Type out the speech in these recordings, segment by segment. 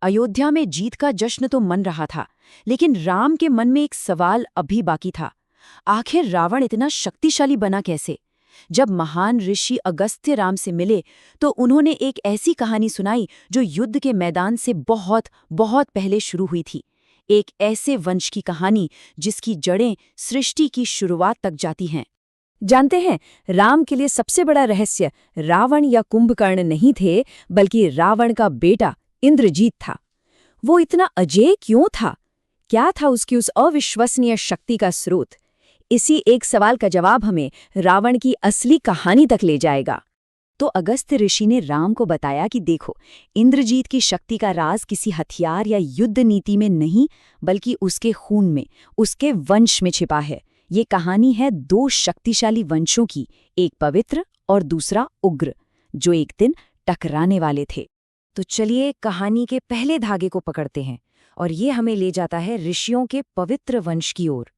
अयोध्या में जीत का जश्न तो मन रहा था, लेकिन राम के मन में एक सवाल अभी बाकी था। आखिर रावण इतना शक्तिशाली बना कैसे? जब महान ऋषि अगस्त्य राम से मिले तो उन्होंने एक ऐसी कहानी सुनाई जो युद्ध के मैदान से बहुत बहुत पहले शुरू हुई थी। एक ऐसे वंश की कहानी जिसकी जड़ें सृष्टि की शुरुआत तक जाती हैं। जानते हैं, राम के लिए सबसे बड़ा रहस्य रावण या कुंभकर्ण नहीं थे, बल्कि रावण का बेटा इंद्रजीत था। वो इतना अजेय क्यों था? क्या था उसकी उस अविश्वसनीय शक्ति का स्रोत? इसी एक सवाल का जवाब हमें रावण की असली कहानी तक ले जाएगा। तो अगस्त्य ऋषि ने राम को बताया कि देखो, इंद्रजीत की शक्ति का राज किसी हथियार या युद्ध नीति में नहीं, बल्कि उसके खून में, उसके वंश में छिपा है। ये कहानी है दो शक्तिशाली वंशों की, एक पवित्र और दूसरा उग्र, जो एक दिन टकराने वाले थे। तो चलिए कहानी के पहले धागे को पकड़ते हैं, और ये हमें ले जाता है ऋषियों के पवित्र वंश की ओर।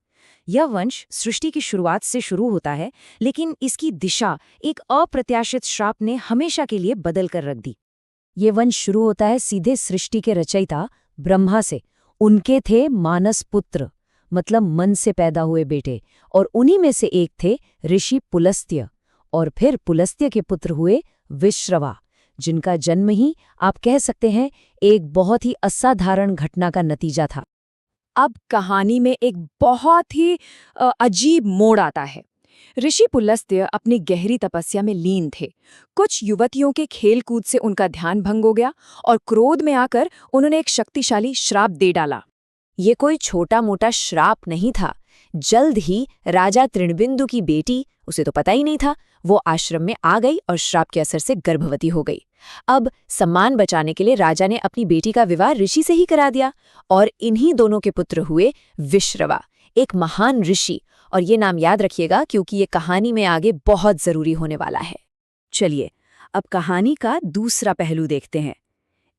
यह वंश सृष्टि की शुरुआत से शुरू होता है, लेकिन इसकी दिशा एक अप्रत्याशित श्राप ने हमेशा के लिए बदल कर रख दी। ये वंश शुरू होता है सीधे सृष्टि के रचयिता ब्रह्मा से। उनके थे मानस पुत्र, मतलब मन से पैदा हुए बेटे, और उन्हीं में से एक थे ऋषि पुलस्त्य, और फिर पुलस्त्य के पुत्र हुए विश्रवा, जिनका जन्म ही आप कह सकते हैं एक बहुत ही असाधारण घटना का नतीजा था। अब कहानी में एक बहुत ही अजीब मोड़ आता है। ऋषि पुलस्त्य अपनी गहरी तपस्या में लीन थे। कुछ युवतियों के खेलकूद से उनका ध्यान भंग हो गया और क्रोध में आकर उन्होंने एक शक्तिशाली श्राप दे डाला। ये कोई छोटा मोटा श्राप नहीं था। जल्द ही राजा तृणबिंदु की बेटी, उसे तो पता ही नहीं था, वो आश्रम में आ गई और श्राप के असर से गर्भवती हो गई। अब सम्मान बचाने के लिए राजा ने अपनी बेटी का विवाह ऋषि से ही करा दिया, और इन्हीं दोनों के पुत्र हुए विश्रवा, एक महान ऋषि। और ये नाम याद रखिएगा, क्योंकि ये कहानी में आगे बहुत जरूरी होने वाला है। चलिए अब कहानी का दूसरा पहलू देखते हैं।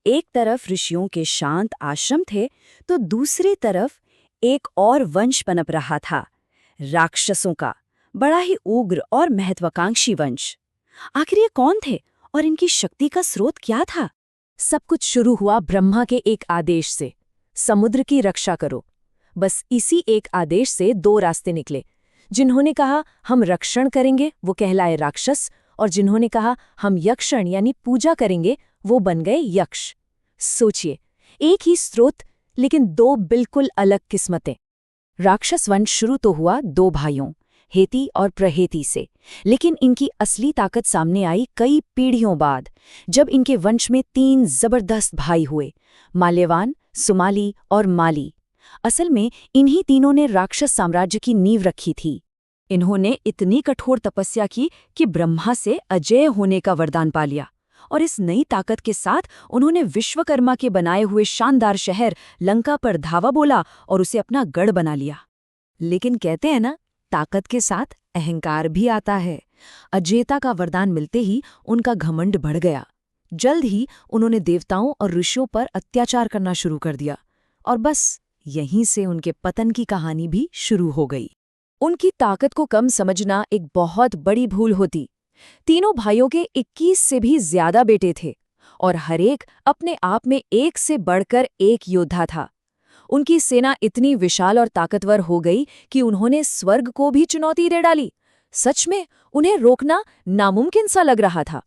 एक तरफ ऋषियों के शांत आश्रम थे, तो दूसरी तरफ एक और वंश पनप रहा था, राक्षसों का, बड़ा ही उग्र और महत्वाकांक्षी वंश। आखिर ये कौन थे और इनकी शक्ति का स्रोत क्या था? सब कुछ शुरू हुआ ब्रह्मा के एक आदेश से, समुद्र की रक्षा करो। बस इसी एक आदेश से दो रास्ते निकले। जिन्होंने कहा हम रक्षण करेंगे वो कहलाए राक्षस, और जिन्होंने कहा हम यक्षण यानी पूजा करेंगे वो बन गए यक्ष। सोचिए, एक ही स्रोत लेकिन दो बिल्कुल अलग किस्मतें। राक्षस वंश शुरू तो हुआ दो भाइयों, हेती और प्रहेती से, लेकिन इनकी असली ताकत सामने आई कई पीढ़ियों बाद, जब इनके वंश में तीन जबरदस्त भाई हुए, माल्यवान, सुमाली और माली। असल में इन्हीं तीनों ने राक्षस साम्राज्य की नींव रखी थी। इन्होंने इतनी कठोर तपस्या की कि ब्रह्मा से अजेय होने का वरदान पा लिया, और इस नई ताकत के साथ उन्होंने विश्वकर्मा के बनाए हुए शानदार शहर लंका पर धावा बोला और उसे अपना गढ़ बना लिया। लेकिन कहते हैं ना, ताकत के साथ अहंकार भी आता है। अजेयता का वरदान मिलते ही उनका घमंड बढ़ गया। जल्द ही उन्होंने देवताओं और ऋषियों पर अत्याचार करना शुरू कर दिया, और बस यहीं से उनके पतन की कहानी भी शुरू हो गई। उनकी ताकत को कम समझना एक बहुत बड़ी भूल होती। तीनों भाइयों के 21 से भी ज्यादा बेटे थे, और हरेक अपने आप में एक से बढ़कर एक योद्धा था। उनकी सेना इतनी विशाल और ताकतवर हो गई कि उन्होंने स्वर्ग को भी चुनौती दे डाली। सच में उन्हें रोकना नामुमकिन सा लग रहा था।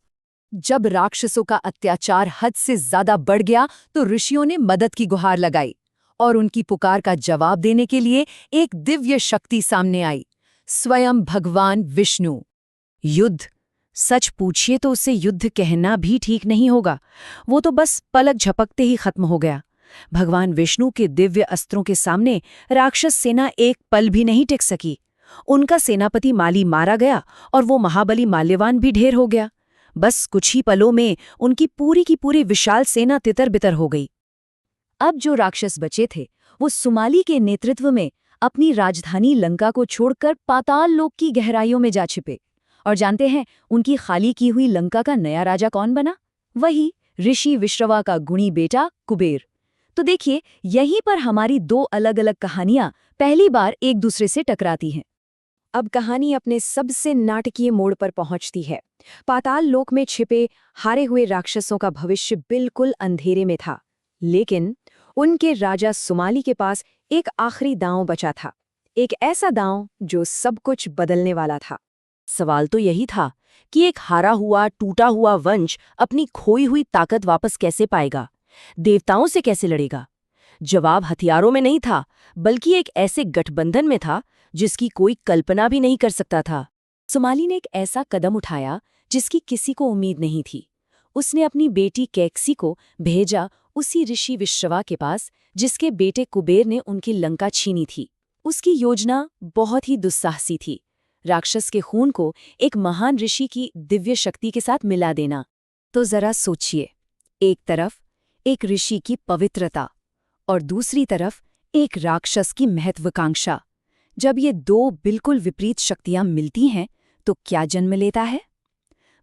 जब राक्षसों का अत्याचार हद से ज्यादा बढ़ गया तो ऋषियों ने मदद की गुहार लगाई, और उनकी पुकार का जवाब देने के लिए एक दिव्य शक्ति सामने आई, स्वयं भगवान विष्णु। युद्ध, सच पूछिए तो उसे युद्ध कहना भी ठीक नहीं होगा। वो तो बस पलक झपकते ही खत्म हो गया। भगवान विष्णु के दिव्य अस्त्रों के सामने राक्षस सेना एक पल भी नहीं टिक सकी। उनका सेनापति माली मारा गया, और वो महाबली माल्यवान भी ढेर हो गया। बस कुछ ही पलों में उनकी पूरी की पूरी विशाल सेना तितर-बितर हो गई। अब जो राक्षस बचे थे वो सुमाली के नेतृत्व में अपनी राजधानी लंका को छोड़कर पाताल लोक की गहराइयों में जा छिपे। और जानते हैं उनकी खाली की हुई लंका का नया राजा कौन बना? वही ऋषि विश्रवा का गुणी बेटा कुबेर। तो देखिए, यहीं पर हमारी दो अलग अलग कहानियां पहली बार एक दूसरे से टकराती हैं। अब कहानी अपने सबसे नाटकीय मोड़ पर पहुंचती है। पाताल लोक में छिपे हारे हुए राक्षसों का भविष्य बिल्कुल अंधेरे में था, लेकिन उनके राजा सुमाली के पास एक आखिरी दांव बचा था, एक ऐसा दांव जो सब कुछ बदलने वाला था। सवाल तो यही था कि एक हारा हुआ टूटा हुआ वंश अपनी खोई हुई ताकत वापस कैसे पाएगा, देवताओं से कैसे लड़ेगा। जवाब हथियारों में नहीं था, बल्कि एक ऐसे गठबंधन में था जिसकी कोई कल्पना भी नहीं कर सकता था। सुमाली ने एक ऐसा कदम उठाया जिसकी किसी को उम्मीद नहीं थी। उसने अपनी बेटी कैकसी को भेजा उसी ऋषि विश्रवा के पास जिसके बेटे कुबेर ने उनकी लंका छीनी थी। उसकी योजना बहुत ही दुस्साहसी थी, राक्षस के खून को एक महान ऋषि की दिव्य शक्ति के साथ मिला देना। तो जरा सोचिए, एक तरफ एक ऋषि की पवित्रता और दूसरी तरफ एक राक्षस की महत्वाकांक्षा। जब ये दो बिल्कुल विपरीत शक्तियां मिलती हैं तो क्या जन्म लेता है?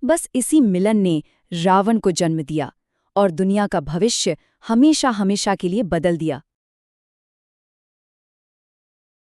बस इसी मिलन ने रावण को जन्म दिया और दुनिया का भविष्य हमेशा हमेशा के लिए बदल दिया।